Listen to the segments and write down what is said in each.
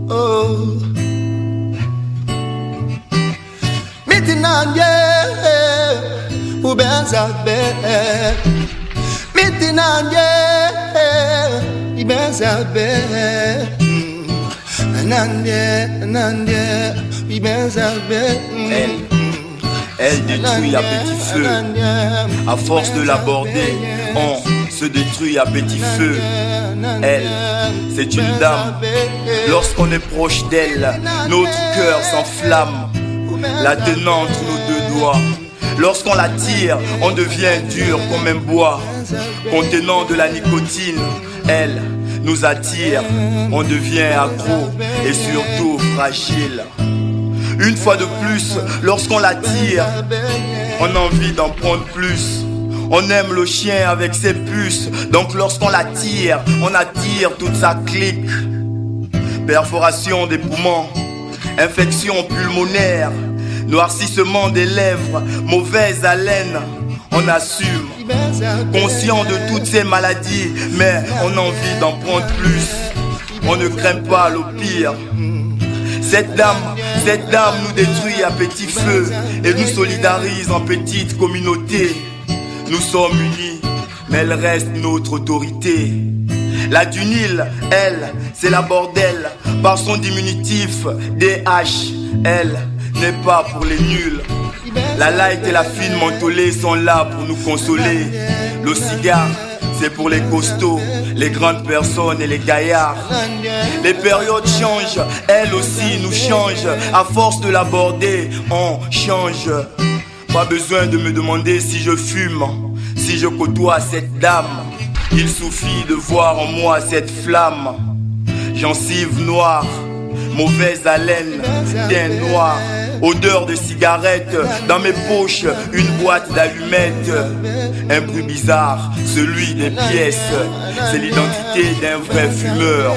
Oh, mitinanye, ubenzabe, mitinanye, ibenzabe, Elle détruit à petit feu. À force de l'aborder, on se détruit à petit feu. Elle, c'est une dame. Lorsqu'on est proche d'elle, notre cœur s'enflamme, la tenant entre nos deux doigts. Lorsqu'on la tire, on devient dur comme un bois contenant de la nicotine. Elle nous attire, on devient accro et surtout fragile. Une fois de plus, lorsqu'on la tire, on a envie d'en prendre plus. On aime le chien avec ses puces, donc lorsqu'on la tire, on attire toute sa clique. Perforation des poumons, infection pulmonaire, noircissement des lèvres, mauvaise haleine. On assume, conscient de toutes ces maladies, mais on a envie d'en prendre plus. On ne craint pas le pire. Cette dame nous détruit à petit feu et nous solidarise en petite communauté. Nous sommes unis, mais elle reste notre autorité. La du Nil, elle, c'est la bordel. Par son diminutif, DH, elle n'est pas pour les nuls. La light et la fine mentholée sont là pour nous consoler. Le cigare, c'est pour les costauds, les grandes personnes et les gaillards. Les périodes changent, elle aussi nous change. À force de l'aborder, on change. Pas besoin de me demander si je fume, si je côtoie cette dame. Il suffit de voir en moi cette flamme. Gencive noire, mauvaise haleine, teint noir, odeur de cigarette. Dans mes poches, une boîte d'allumettes. Un bruit bizarre, celui des pièces. C'est l'identité d'un vrai fumeur.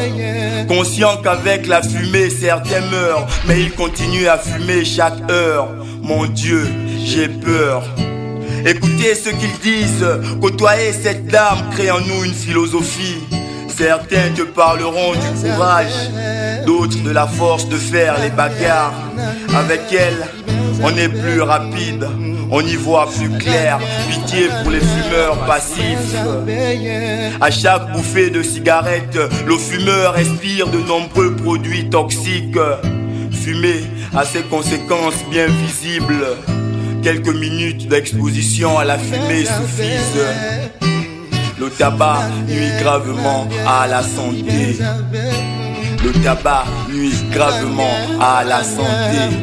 Conscient qu'avec la fumée, certains meurent, mais ils continuent à fumer chaque heure. Mon Dieu, j'ai peur. Écoutez ce qu'ils disent, côtoyer cette dame crée en nous une philosophie. Certains te parleront du courage, d'autres de la force de faire les bagarres. Avec elle, on est plus rapide, on y voit plus clair. Pitié pour les fumeurs passifs. À chaque bouffée de cigarette, le fumeur respire de nombreux produits toxiques. Fumer a ses conséquences bien visibles. Quelques minutes d'exposition à la fumée suffisent. Le tabac nuit gravement à la santé. Le tabac nuit gravement à la santé.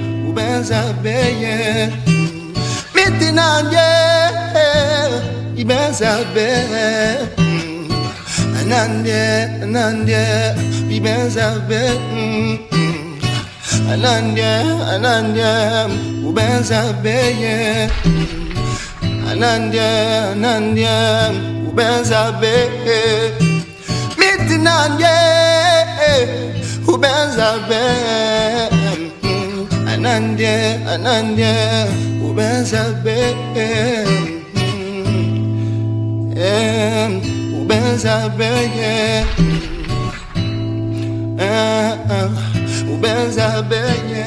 Anandya, ubenza beye. Anandya, ubenza beye. Mitinanye, ubenza beye. Anandya, ubenza beye. Ubenza beye. Ubenza beye.